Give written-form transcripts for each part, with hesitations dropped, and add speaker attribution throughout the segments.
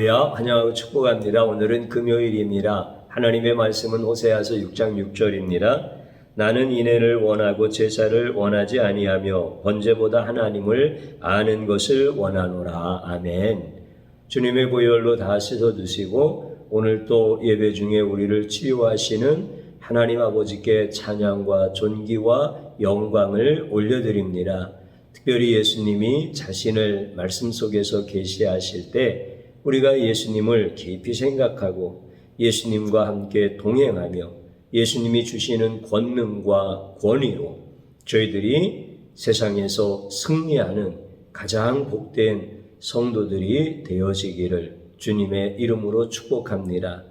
Speaker 1: 할렐루야, 환영하고 축복합니다. 오늘은 금요일입니다. 하나님의 말씀은 호세아서 6장 6절입니다. 나는 인애를 원하고 제사를 원하지 아니하며 번제보다 하나님을 아는 것을 원하노라. 아멘. 주님의 보혈로 다 씻어 드시고 오늘 또 예배 중에 우리를 치유하시는 하나님 아버지께 찬양과 존귀와 영광을 올려드립니다. 특별히 예수님이 자신을 말씀 속에서 계시하실 때 우리가 예수님을 깊이 생각하고 예수님과 함께 동행하며 예수님이 주시는 권능과 권위로 저희들이 세상에서 승리하는 가장 복된 성도들이 되어지기를 주님의 이름으로 축복합니다.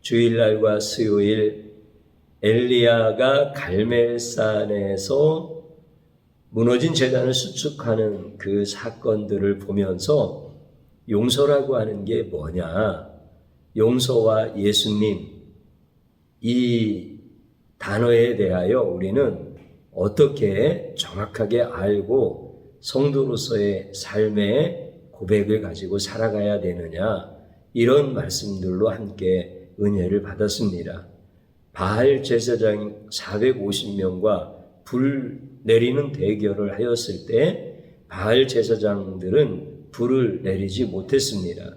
Speaker 1: 주일날과 수요일 엘리야가 갈멜산에서 무너진 제단을 수축하는 그 사건들을 보면서 용서라고 하는 게 뭐냐? 용서와 예수님, 이 단어에 대하여 우리는 어떻게 정확하게 알고 성도로서의 삶의 고백을 가지고 살아가야 되느냐? 이런 말씀들로 함께 은혜를 받았습니다. 바알 제사장 450명과 불 내리는 대결을 하였을 때 바알 제사장들은 불을 내리지 못했습니다.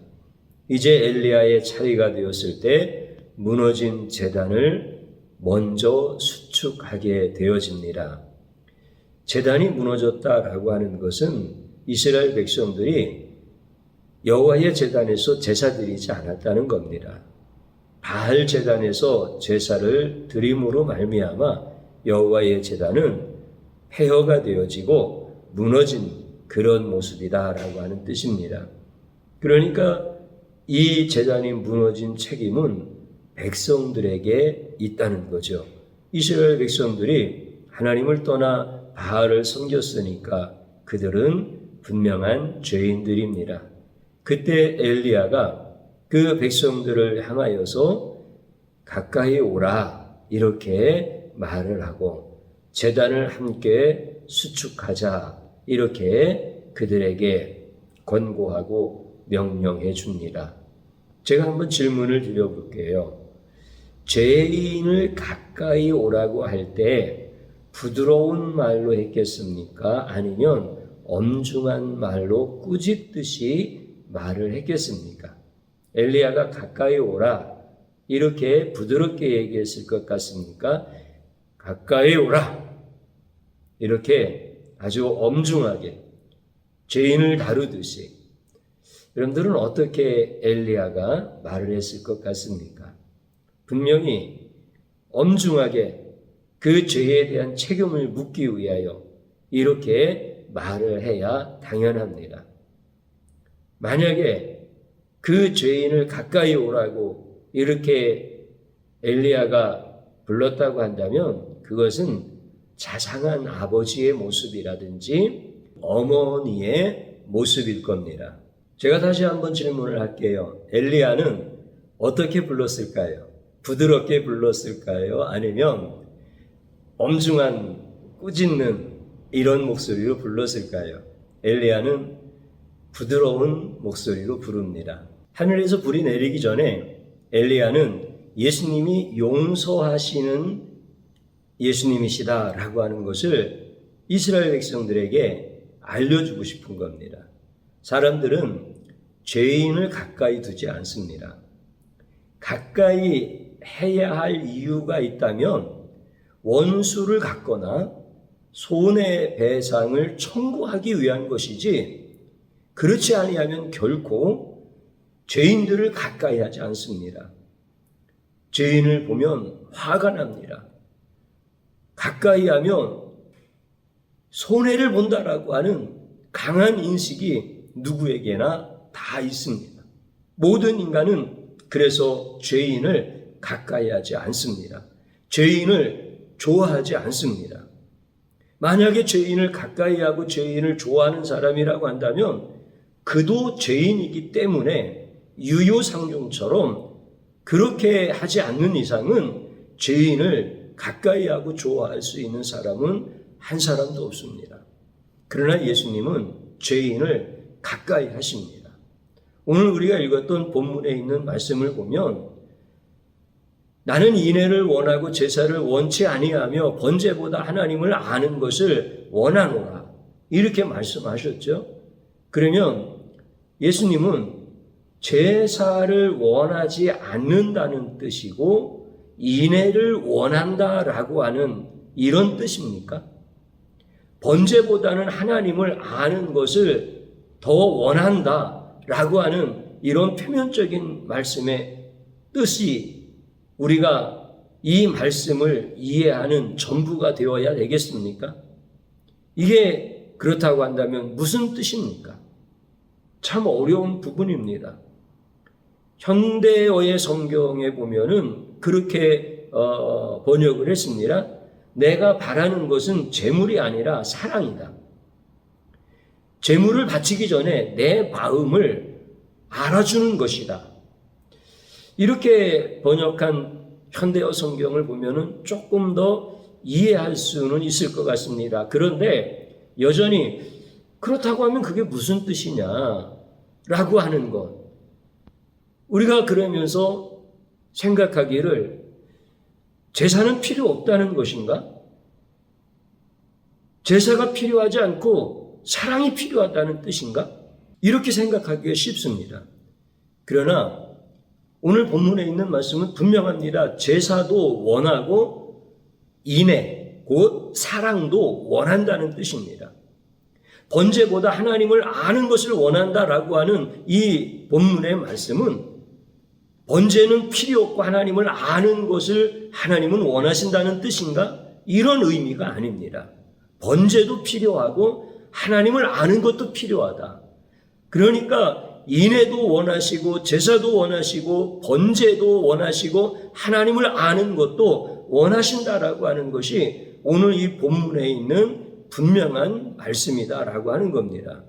Speaker 1: 이제 엘리야의 차례가 되었을 때 무너진 제단을 먼저 수축하게 되어집니다. 제단이 무너졌다라고 하는 것은 이스라엘 백성들이 여호와의 제단에서 제사 드리지 않았다는 겁니다. 바알 제단에서 제사를 드림으로 말미암아 여호와의 제단은 폐허가 되어지고 무너진 그런 모습이다라고 하는 뜻입니다. 그러니까 이 제단이 무너진 책임은 백성들에게 있다는 거죠. 이스라엘 백성들이 하나님을 떠나 바알을 섬겼으니까 그들은 분명한 죄인들입니다. 그때 엘리야가 그 백성들을 향하여서 가까이 오라 이렇게 말을 하고 제단을 함께 수축하자 이렇게 그들에게 권고하고 명령해 줍니다. 제가 한번 질문을 드려볼게요. 죄인을 가까이 오라고 할 때 부드러운 말로 했겠습니까? 아니면 엄중한 말로 꾸짖듯이 말을 했겠습니까? 엘리야가 가까이 오라 이렇게 부드럽게 얘기했을 것 같습니까? 가까이 오라 이렇게 아주 엄중하게 죄인을 다루듯이 여러분들은 어떻게 엘리야가 말을 했을 것 같습니까? 분명히 엄중하게 그 죄에 대한 책임을 묻기 위하여 이렇게 말을 해야 당연합니다. 만약에 그 죄인을 가까이 오라고 이렇게 엘리야가 불렀다고 한다면 그것은 자상한 아버지의 모습이라든지 어머니의 모습일 겁니다. 제가 다시 한번 질문을 할게요. 엘리야는 어떻게 불렀을까요? 부드럽게 불렀을까요? 아니면 엄중한 꾸짖는 이런 목소리로 불렀을까요? 엘리야는 부드러운 목소리로 부릅니다. 하늘에서 불이 내리기 전에 엘리야는 예수님이 용서하시는 예수님이시다라고 하는 것을 이스라엘 백성들에게 알려주고 싶은 겁니다. 사람들은 죄인을 가까이 두지 않습니다. 가까이 해야 할 이유가 있다면 원수를 갖거나 손해배상을 청구하기 위한 것이지 그렇지 아니하면 결코 죄인들을 가까이 하지 않습니다. 죄인을 보면 화가 납니다. 가까이 하면 손해를 본다라고 하는 강한 인식이 누구에게나 다 있습니다. 모든 인간은 그래서 죄인을 가까이 하지 않습니다. 죄인을 좋아하지 않습니다. 만약에 죄인을 가까이 하고 죄인을 좋아하는 사람이라고 한다면 그도 죄인이기 때문에 유효상종처럼 그렇게 하지 않는 이상은 죄인을 가까이 하고 좋아할 수 있는 사람은 한 사람도 없습니다. 그러나 예수님은 죄인을 가까이 하십니다. 오늘 우리가 읽었던 본문에 있는 말씀을 보면 나는 인애를 원하고 제사를 원치 아니하며 번제보다 하나님을 아는 것을 원하노라. 이렇게 말씀하셨죠. 그러면 예수님은 제사를 원하지 않는다는 뜻이고 인애를 원한다라고 하는 이런 뜻입니까? 번제보다는 하나님을 아는 것을 더 원한다라고 하는 이런 표면적인 말씀의 뜻이 우리가 이 말씀을 이해하는 전부가 되어야 되겠습니까? 이게 그렇다고 한다면 무슨 뜻입니까? 참 어려운 부분입니다. 현대어의 성경에 보면은 그렇게 번역을 했습니다. 내가 바라는 것은 재물이 아니라 사랑이다. 재물을 바치기 전에 내 마음을 알아주는 것이다. 이렇게 번역한 현대어 성경을 보면은 조금 더 이해할 수는 있을 것 같습니다. 그런데 여전히 그렇다고 하면 그게 무슨 뜻이냐라고 하는 것. 우리가 그러면서 생각하기를 제사는 필요 없다는 것인가? 제사가 필요하지 않고 사랑이 필요하다는 뜻인가? 이렇게 생각하기가 쉽습니다. 그러나 오늘 본문에 있는 말씀은 분명합니다. 제사도 원하고 인애, 곧 사랑도 원한다는 뜻입니다. 번제보다 하나님을 아는 것을 원한다라고 하는 이 본문의 말씀은 번제는 필요 없고 하나님을 아는 것을 하나님은 원하신다는 뜻인가? 이런 의미가 아닙니다. 번제도 필요하고 하나님을 아는 것도 필요하다. 그러니까 인애도 원하시고 제사도 원하시고 번제도 원하시고 하나님을 아는 것도 원하신다라고 하는 것이 오늘 이 본문에 있는 분명한 말씀이다라고 하는 겁니다.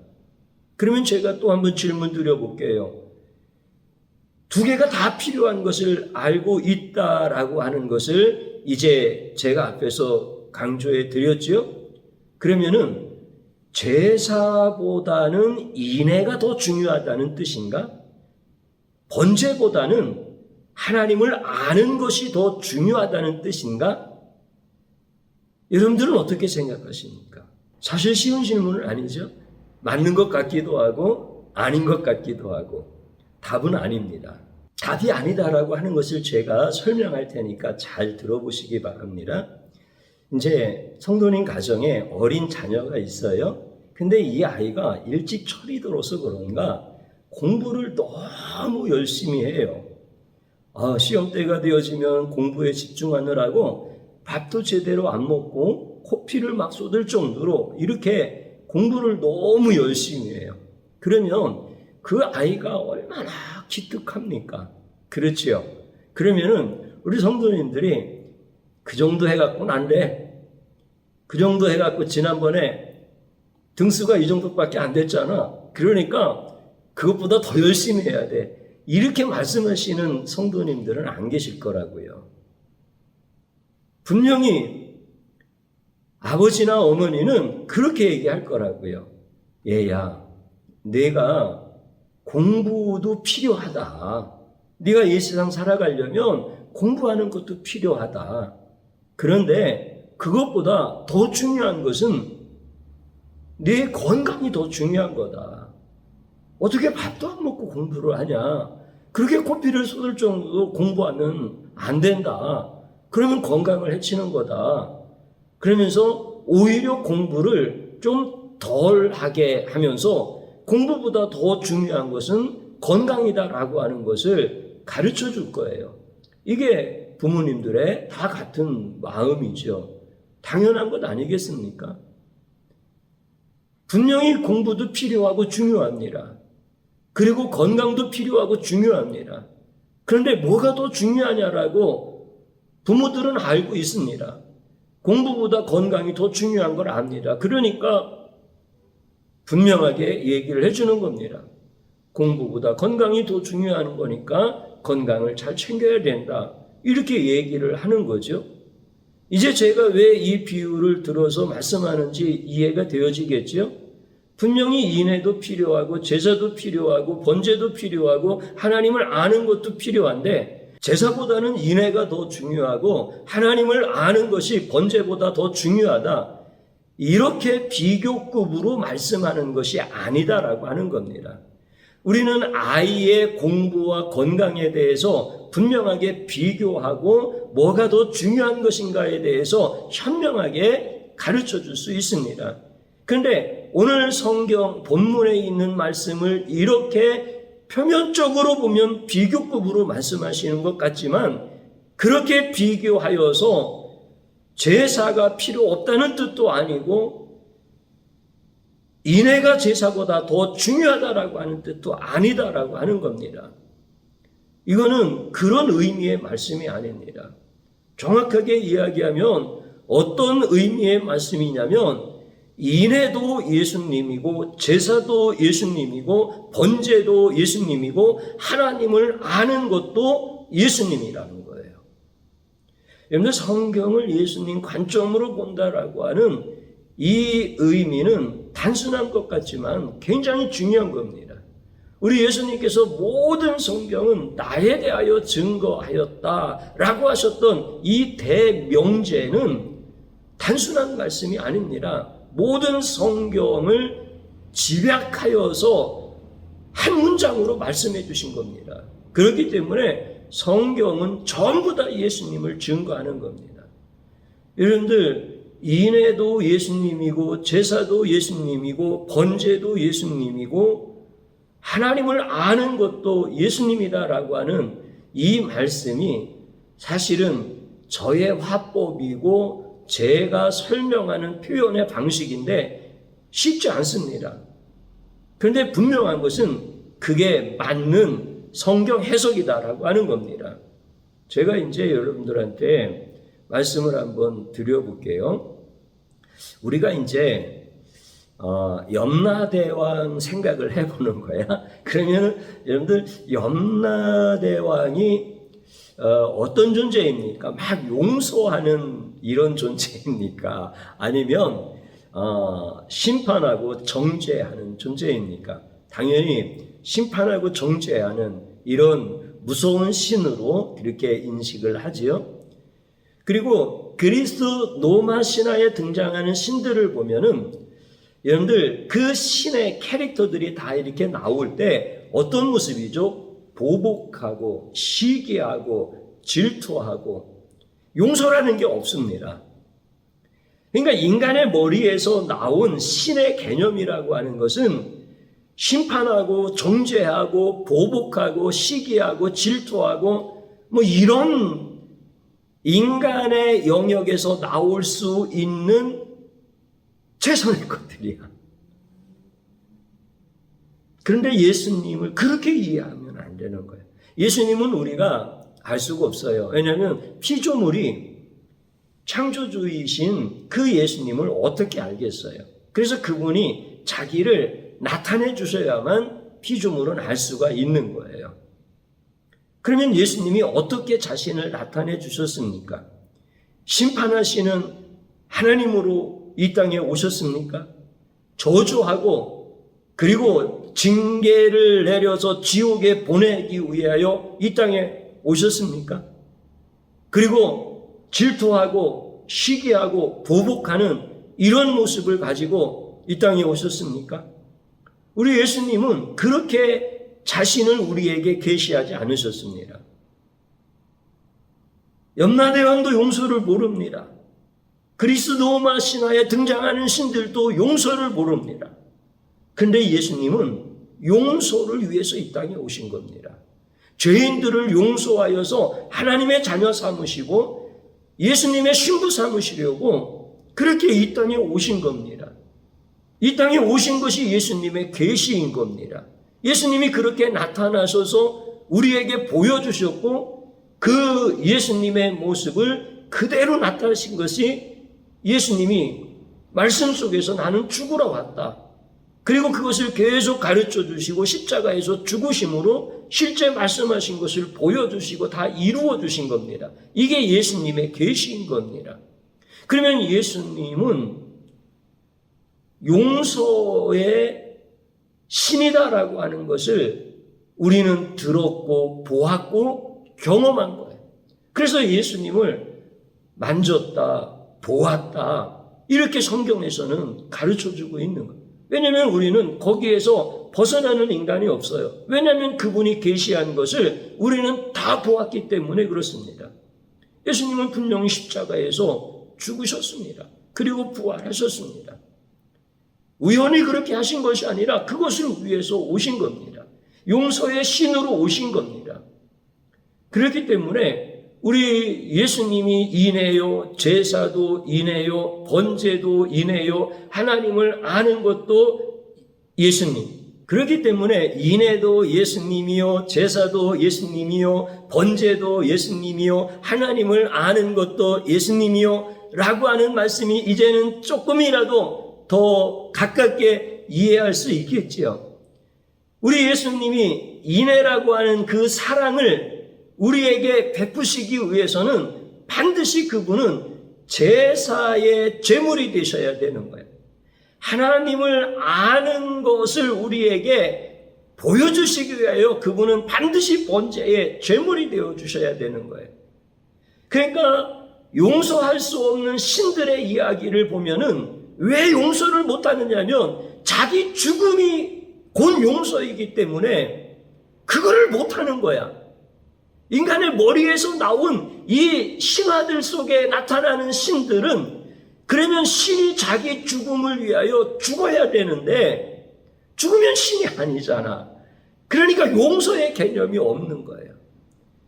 Speaker 1: 그러면 제가 또 한번 질문 드려볼게요. 두 개가 다 필요한 것을 알고 있다라고 하는 것을 이제 제가 앞에서 강조해 드렸죠. 그러면은 제사보다는 인애가 더 중요하다는 뜻인가? 번제보다는 하나님을 아는 것이 더 중요하다는 뜻인가? 여러분들은 어떻게 생각하십니까? 사실 쉬운 질문은 아니죠. 맞는 것 같기도 하고 아닌 것 같기도 하고 답은 아닙니다. 답이 아니다라고 하는 것을 제가 설명할 테니까 잘 들어보시기 바랍니다. 이제 성도님 가정에 어린 자녀가 있어요. 근데 이 아이가 일찍 철이 들어서 그런가 공부를 너무 열심히 해요. 시험 때가 되어지면 공부에 집중하느라고 밥도 제대로 안 먹고 코피를 막 쏟을 정도로 이렇게 공부를 너무 열심히 해요. 그러면 그 아이가 얼마나 기특합니까? 그렇지요. 그러면은 우리 성도님들이 그 정도 해갖고는 안 돼. 그 정도 해갖고 지난번에 등수가 이 정도밖에 안 됐잖아. 그러니까 그것보다 더 열심히 해야 돼. 이렇게 말씀하시는 성도님들은 안 계실 거라고요. 분명히 아버지나 어머니는 그렇게 얘기할 거라고요. 얘야, 내가 공부도 필요하다. 네가 이 세상 살아가려면 공부하는 것도 필요하다. 그런데 그것보다 더 중요한 것은 네 건강이 더 중요한 거다. 어떻게 밥도 안 먹고 공부를 하냐? 그렇게 코피를 쏟을 정도로 공부하면 안 된다. 그러면 건강을 해치는 거다. 그러면서 오히려 공부를 좀 덜 하게 하면서 공부보다 더 중요한 것은 건강이다라고 하는 것을 가르쳐 줄 거예요. 이게 부모님들의 다 같은 마음이죠. 당연한 것 아니겠습니까? 분명히 공부도 필요하고 중요합니다. 그리고 건강도 필요하고 중요합니다. 그런데 뭐가 더 중요하냐라고 부모들은 알고 있습니다. 공부보다 건강이 더 중요한 걸 압니다. 그러니까 분명하게 얘기를 해주는 겁니다. 공부보다 건강이 더 중요한 거니까 건강을 잘 챙겨야 된다. 이렇게 얘기를 하는 거죠. 이제 제가 왜 이 비유를 들어서 말씀하는지 이해가 되어지겠죠? 분명히 인애도 필요하고 제사도 필요하고 번제도 필요하고 하나님을 아는 것도 필요한데 제사보다는 인애가 더 중요하고 하나님을 아는 것이 번제보다 더 중요하다. 이렇게 비교급으로 말씀하는 것이 아니다라고 하는 겁니다. 우리는 아이의 공부와 건강에 대해서 분명하게 비교하고 뭐가 더 중요한 것인가에 대해서 현명하게 가르쳐 줄 수 있습니다. 그런데 오늘 성경 본문에 있는 말씀을 이렇게 표면적으로 보면 비교급으로 말씀하시는 것 같지만 그렇게 비교하여서 제사가 필요 없다는 뜻도 아니고 인애가 제사보다 더 중요하다라고 하는 뜻도 아니다라고 하는 겁니다. 이거는 그런 의미의 말씀이 아닙니다. 정확하게 이야기하면 어떤 의미의 말씀이냐면 인애도 예수님이고 제사도 예수님이고 번제도 예수님이고 하나님을 아는 것도 예수님이라는 거예요. 여러분들 성경을 예수님 관점으로 본다라고 하는 이 의미는 단순한 것 같지만 굉장히 중요한 겁니다. 우리 예수님께서 모든 성경은 나에 대하여 증거하였다라고 하셨던 이 대명제는 단순한 말씀이 아닙니다. 모든 성경을 집약하여서 한 문장으로 말씀해 주신 겁니다. 그렇기 때문에 성경은 전부 다 예수님을 증거하는 겁니다. 여러분들 인애도 예수님이고 제사도 예수님이고 번제도 예수님이고 하나님을 아는 것도 예수님이다라고 하는 이 말씀이 사실은 저의 화법이고 제가 설명하는 표현의 방식인데 쉽지 않습니다. 그런데 분명한 것은 그게 맞는 성경 해석이다라고 하는 겁니다. 제가 이제 여러분들한테 말씀을 한번 드려볼게요. 우리가 이제 염라대왕 생각을 해보는 거야. 그러면 여러분들 염라대왕이 어떤 존재입니까? 막 용서하는 이런 존재입니까? 아니면 심판하고 정죄하는 존재입니까? 당연히 심판하고 정죄하는 이런 무서운 신으로 이렇게 인식을 하지요. 그리고 그리스 로마 신화에 등장하는 신들을 보면은 여러분들 그 신의 캐릭터들이 다 이렇게 나올 때 어떤 모습이죠? 보복하고 시기하고 질투하고 용서라는 게 없습니다. 그러니까 인간의 머리에서 나온 신의 개념이라고 하는 것은 심판하고 정죄하고 보복하고 시기하고 질투하고 뭐 이런 인간의 영역에서 나올 수 있는 최선의 것들이야. 그런데 예수님을 그렇게 이해하면 안 되는 거예요. 예수님은 우리가 알 수가 없어요. 왜냐하면 피조물이 창조주이신 그 예수님을 어떻게 알겠어요? 그래서 그분이 자기를 나타내 주셔야만 피조물은 알 수가 있는 거예요. 그러면 예수님이 어떻게 자신을 나타내 주셨습니까? 심판하시는 하나님으로 이 땅에 오셨습니까? 저주하고 그리고 징계를 내려서 지옥에 보내기 위하여 이 땅에 오셨습니까? 그리고 질투하고 시기하고 보복하는 이런 모습을 가지고 이 땅에 오셨습니까? 우리 예수님은 그렇게 자신을 우리에게 계시하지 않으셨습니다. 염라대왕도 용서를 모릅니다. 그리스 로마 신화에 등장하는 신들도 용서를 모릅니다. 근데 예수님은 용서를 위해서 이 땅에 오신 겁니다. 죄인들을 용서하여서 하나님의 자녀 삼으시고 예수님의 신부 삼으시려고 그렇게 이 땅에 오신 겁니다. 이 땅에 오신 것이 예수님의 계시인 겁니다. 예수님이 그렇게 나타나셔서 우리에게 보여주셨고 그 예수님의 모습을 그대로 나타내신 것이 예수님이 말씀 속에서 나는 죽으러 왔다. 그리고 그것을 계속 가르쳐 주시고 십자가에서 죽으심으로 실제 말씀하신 것을 보여주시고 다 이루어 주신 겁니다. 이게 예수님의 계시인 겁니다. 그러면 예수님은 용서의 신이다라고 하는 것을 우리는 들었고 보았고 경험한 거예요. 그래서 예수님을 만졌다, 보았다 이렇게 성경에서는 가르쳐주고 있는 거예요. 왜냐하면 우리는 거기에서 벗어나는 인간이 없어요. 왜냐하면 그분이 계시한 것을 우리는 다 보았기 때문에 그렇습니다. 예수님은 분명히 십자가에서 죽으셨습니다. 그리고 부활하셨습니다. 우연히 그렇게 하신 것이 아니라 그것을 위해서 오신 겁니다. 용서의 신으로 오신 겁니다. 그렇기 때문에 우리 예수님이 이내요, 제사도 이내요, 번제도 이내요, 하나님을 아는 것도 예수님. 그렇기 때문에 이내도 예수님이요, 제사도 예수님이요, 번제도 예수님이요, 하나님을 아는 것도 예수님이요 라고 하는 말씀이 이제는 조금이라도 더 가깝게 이해할 수 있겠지요. 우리 예수님이 인애라고 하는 그 사랑을 우리에게 베푸시기 위해서는 반드시 그분은 제사의 제물이 되셔야 되는 거예요. 하나님을 아는 것을 우리에게 보여주시기 위하여 그분은 반드시 번제의 제물이 되어주셔야 되는 거예요. 그러니까 용서할 수 없는 신들의 이야기를 보면은 왜 용서를 못하느냐면 자기 죽음이 곧 용서이기 때문에 그거를 못하는 거야. 인간의 머리에서 나온 이 신화들 속에 나타나는 신들은 그러면 신이 자기 죽음을 위하여 죽어야 되는데 죽으면 신이 아니잖아. 그러니까 용서의 개념이 없는 거예요.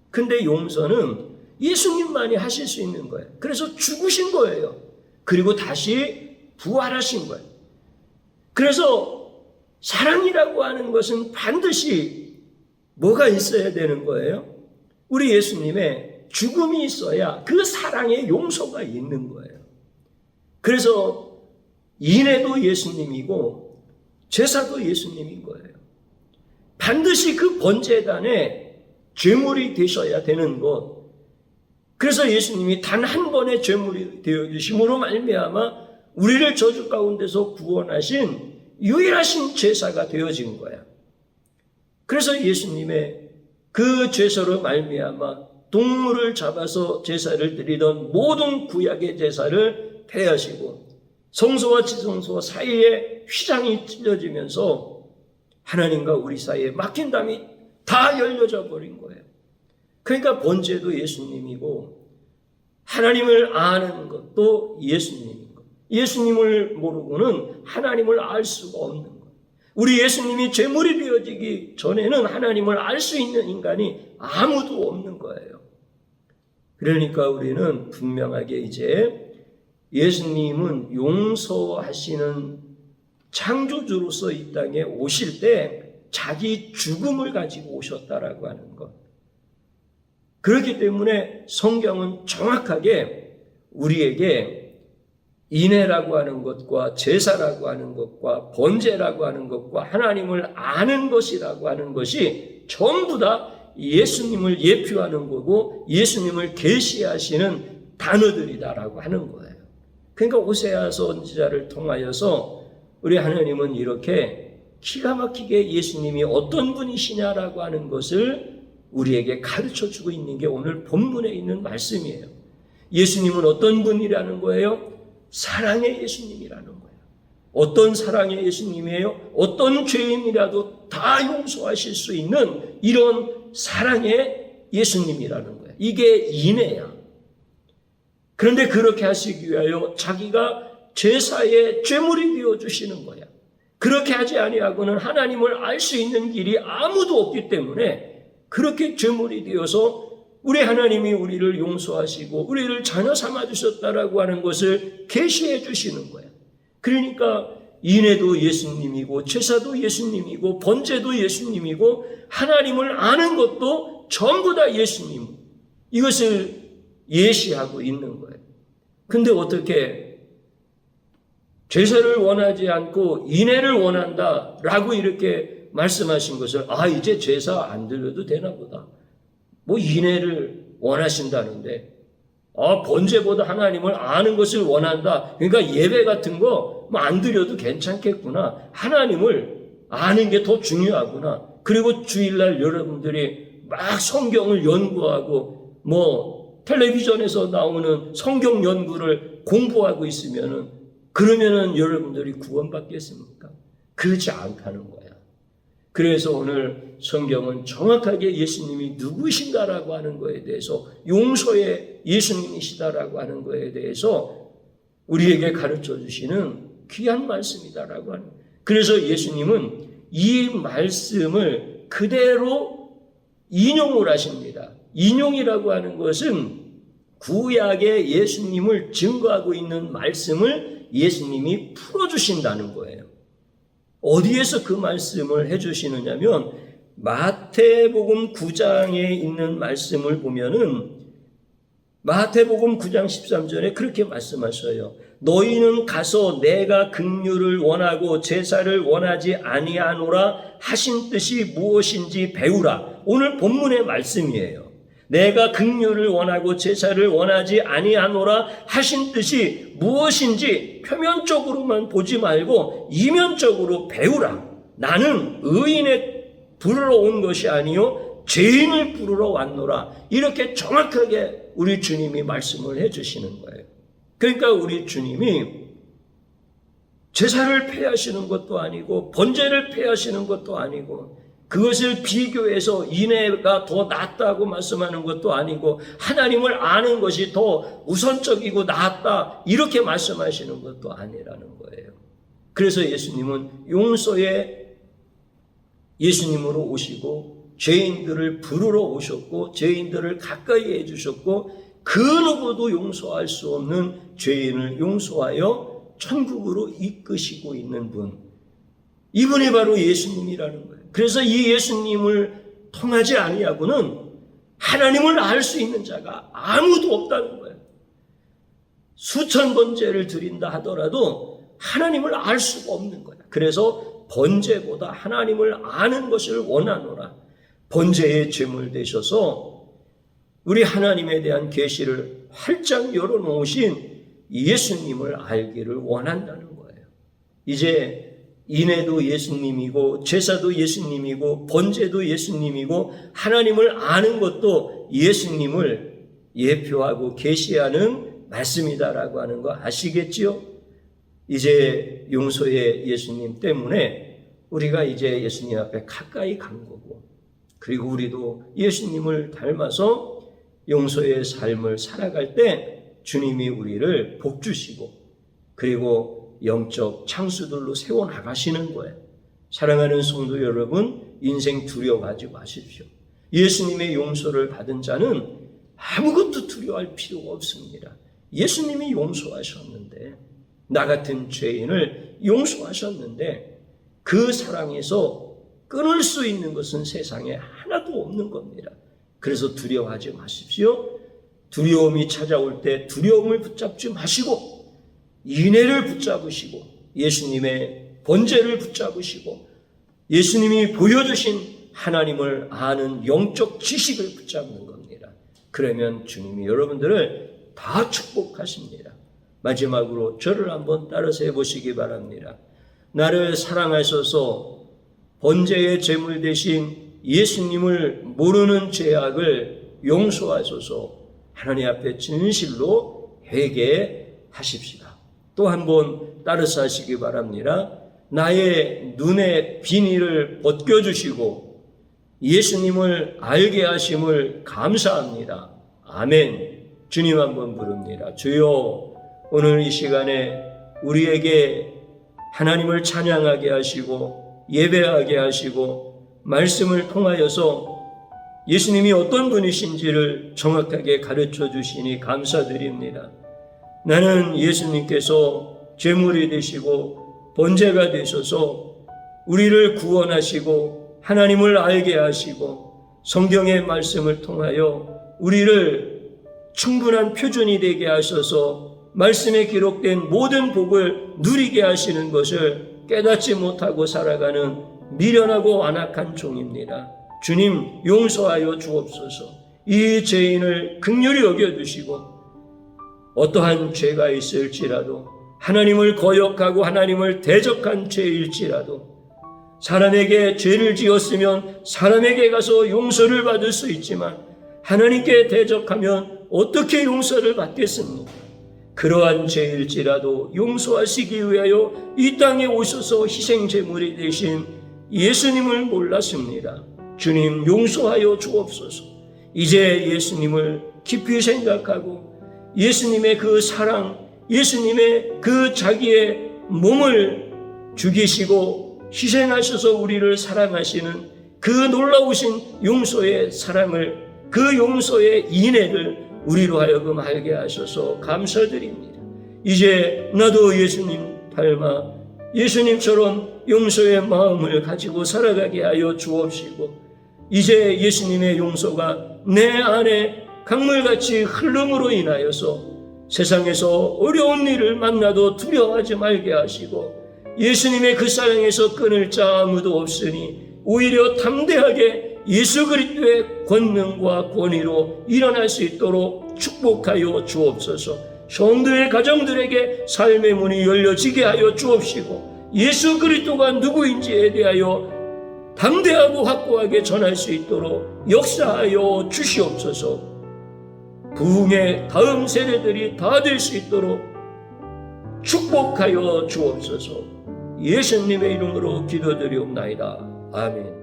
Speaker 1: 근데 용서는 예수님만이 하실 수 있는 거예요. 그래서 죽으신 거예요. 그리고 다시 부활하신 거예요. 그래서 사랑이라고 하는 것은 반드시 뭐가 있어야 되는 거예요? 우리 예수님의 죽음이 있어야 그 사랑의 용서가 있는 거예요. 그래서 인애도 예수님이고 제사도 예수님인 거예요. 반드시 그 번제단에 제물이 되셔야 되는 것. 그래서 예수님이 단 한 번의 제물이 되어주심으로 말미암아 우리를 저주 가운데서 구원하신 유일하신 제사가 되어진 거야. 그래서 예수님의 그 제사로 말미암아 동물을 잡아서 제사를 드리던 모든 구약의 제사를 폐하시고 성소와 지성소 사이에 휘장이 찢어지면서 하나님과 우리 사이에 막힌 담이 다 열려져 버린 거예요. 그러니까 번제도 예수님이고 하나님을 아는 것도 예수님인 것. 예수님을 모르고는 하나님을 알 수가 없는 것. 우리 예수님이 제물이 되어지기 전에는 하나님을 알 수 있는 인간이 아무도 없는 거예요. 그러니까 우리는 분명하게 이제 예수님은 용서하시는 창조주로서 이 땅에 오실 때 자기 죽음을 가지고 오셨다라고 하는 것. 그렇기 때문에 성경은 정확하게 우리에게 인애라고 하는 것과 제사라고 하는 것과 번제라고 하는 것과 하나님을 아는 것이라고 하는 것이 전부 다 예수님을 예표하는 거고 예수님을 계시하시는 단어들이다라고 하는 거예요. 그러니까 오세아 선지자를 통하여서 우리 하나님은 이렇게 기가 막히게 예수님이 어떤 분이시냐라고 하는 것을 우리에게 가르쳐주고 있는 게 오늘 본문에 있는 말씀이에요. 예수님은 어떤 분이라는 거예요? 사랑의 예수님이라는 거예요. 어떤 사랑의 예수님이에요? 어떤 죄인이라도 다 용서하실 수 있는 이런 사랑의 예수님이라는 거예요. 이게 인애야. 그런데 그렇게 하시기 위하여 자기가 제사의 제물이 되어주시는 거야. 그렇게 하지 아니하고는 하나님을 알 수 있는 길이 아무도 없기 때문에 그렇게 제물이 되어서 우리 하나님이 우리를 용서하시고 우리를 자녀 삼아주셨다라고 하는 것을 계시해 주시는 거야. 그러니까 인애도 예수님이고 제사도 예수님이고 번제도 예수님이고 하나님을 아는 것도 전부 다 예수님. 이것을 예시하고 있는 거예요. 근데 어떻게 제사를 원하지 않고 인애를 원한다라고 이렇게 말씀하신 것을 이제 제사 안 드려도 되나 보다. 뭐 인애를 원하신다는데 번제보다 하나님을 아는 것을 원한다. 그러니까 예배 같은 거 안 드려도 괜찮겠구나. 하나님을 아는 게 더 중요하구나. 그리고 주일날 여러분들이 막 성경을 연구하고 텔레비전에서 나오는 성경 연구를 공부하고 있으면은 그러면은 여러분들이 구원받겠습니까? 그렇지 않다는 거야. 그래서 오늘 성경은 정확하게 예수님이 누구신가라고 하는 거에 대해서 용서의 예수님이시다라고 하는 거에 대해서 우리에게 가르쳐 주시는 귀한 말씀이다라고 하는 거예요. 그래서 예수님은 이 말씀을 그대로 인용을 하십니다. 인용이라고 하는 것은 구약의 예수님을 증거하고 있는 말씀을 예수님이 풀어주신다는 거예요. 어디에서 그 말씀을 해주시느냐면 마태복음 9장에 있는 말씀을 보면은 마태복음 9장 13절에 그렇게 말씀하셔요. 너희는 가서 내가 긍휼을 원하고 제사를 원하지 아니하노라 하신 뜻이 무엇인지 배우라. 오늘 본문의 말씀이에요. 내가 긍휼을 원하고 제사를 원하지 아니하노라 하신 뜻이 무엇인지 표면적으로만 보지 말고 이면적으로 배우라. 나는 의인을 부르러 온 것이 아니요 죄인을 부르러 왔노라. 이렇게 정확하게 우리 주님이 말씀을 해주시는 거예요. 그러니까 우리 주님이 제사를 폐하시는 것도 아니고 번제를 폐하시는 것도 아니고 그것을 비교해서 인애가 더 낫다고 말씀하는 것도 아니고 하나님을 아는 것이 더 우선적이고 낫다 이렇게 말씀하시는 것도 아니라는 거예요. 그래서 예수님은 용서의 예수님으로 오시고 죄인들을 부르러 오셨고 죄인들을 가까이 해주셨고 그 누구도 용서할 수 없는 죄인을 용서하여 천국으로 이끄시고 있는 분, 이분이 바로 예수님이라는 거예요. 그래서 이 예수님을 통하지 아니하고는 하나님을 알 수 있는 자가 아무도 없다는 거예요. 수천 번제를 드린다 하더라도 하나님을 알 수가 없는 거야. 그래서 번제보다 하나님을 아는 것을 원하노라. 번제의 제물 되셔서 우리 하나님에 대한 계시를 활짝 열어놓으신 예수님을 알기를 원한다는 거예요. 이제 인애도 예수님이고 제사도 예수님이고 번제도 예수님이고 하나님을 아는 것도 예수님을 예표하고 계시하는 말씀이다라고 하는 거 아시겠지요? 이제 용서의 예수님 때문에 우리가 이제 예수님 앞에 가까이 간 거고 그리고 우리도 예수님을 닮아서 용서의 삶을 살아갈 때 주님이 우리를 복주시고 그리고 영적 창수들로 세워나가시는 거예요. 사랑하는 성도 여러분, 인생 두려워하지 마십시오. 예수님의 용서를 받은 자는 아무것도 두려워할 필요가 없습니다. 예수님이 용서하셨는데 나 같은 죄인을 용서하셨는데 그 사랑에서 끊을 수 있는 것은 세상에 하나도 없는 겁니다. 그래서 두려워하지 마십시오. 두려움이 찾아올 때 두려움을 붙잡지 마시고 인애를 붙잡으시고 예수님의 번제를 붙잡으시고 예수님이 보여주신 하나님을 아는 영적 지식을 붙잡는 겁니다. 그러면 주님이 여러분들을 다 축복하십니다. 마지막으로 저를 한번 따라서 해보시기 바랍니다. 나를 사랑하셔서 번제의 제물 대신 예수님을 모르는 죄악을 용서하셔서 하나님 앞에 진실로 회개하십시다. 또 한 번 따라서 하시기 바랍니다. 나의 눈의 비닐을 벗겨주시고 예수님을 알게 하심을 감사합니다. 아멘. 주님 한번 부릅니다. 주여, 오늘 이 시간에 우리에게 하나님을 찬양하게 하시고 예배하게 하시고 말씀을 통하여서 예수님이 어떤 분이신지를 정확하게 가르쳐 주시니 감사드립니다. 나는 예수님께서 제물이 되시고 번제가 되셔서 우리를 구원하시고 하나님을 알게 하시고 성경의 말씀을 통하여 우리를 충분한 표준이 되게 하셔서 말씀에 기록된 모든 복을 누리게 하시는 것을 깨닫지 못하고 살아가는 미련하고 완악한 종입니다. 주님 용서하여 주옵소서. 이 죄인을 긍휼히 여겨주시고 어떠한 죄가 있을지라도, 하나님을 거역하고 하나님을 대적한 죄일지라도, 사람에게 죄를 지었으면 사람에게 가서 용서를 받을 수 있지만 하나님께 대적하면 어떻게 용서를 받겠습니까? 그러한 죄일지라도 용서하시기 위하여 이 땅에 오셔서 희생제물이 되신 예수님을 몰랐습니다. 주님, 용서하여 주옵소서. 이제 예수님을 깊이 생각하고 예수님의 그 사랑, 예수님의 그 자기의 몸을 죽이시고 희생하셔서 우리를 사랑하시는 그 놀라우신 용서의 사랑을, 그 용서의 인애를 우리로 하여금 알게 하셔서 감사드립니다. 이제 나도 예수님 닮아 예수님처럼 용서의 마음을 가지고 살아가게 하여 주옵시고, 이제 예수님의 용서가 내 안에 강물같이 흐름으로 인하여서 세상에서 어려운 일을 만나도 두려워하지 말게 하시고, 예수님의 그 사랑에서 끊을 자 아무도 없으니 오히려 담대하게 예수 그리스도의 권능과 권위로 일어날 수 있도록 축복하여 주옵소서. 성도의 가정들에게 삶의 문이 열려지게 하여 주옵시고, 예수 그리스도가 누구인지에 대하여 담대하고 확고하게 전할 수 있도록 역사하여 주시옵소서. 부흥의 다음 세대들이 다 될 수 있도록 축복하여 주옵소서. 예수님의 이름으로 기도드리옵나이다. 아멘.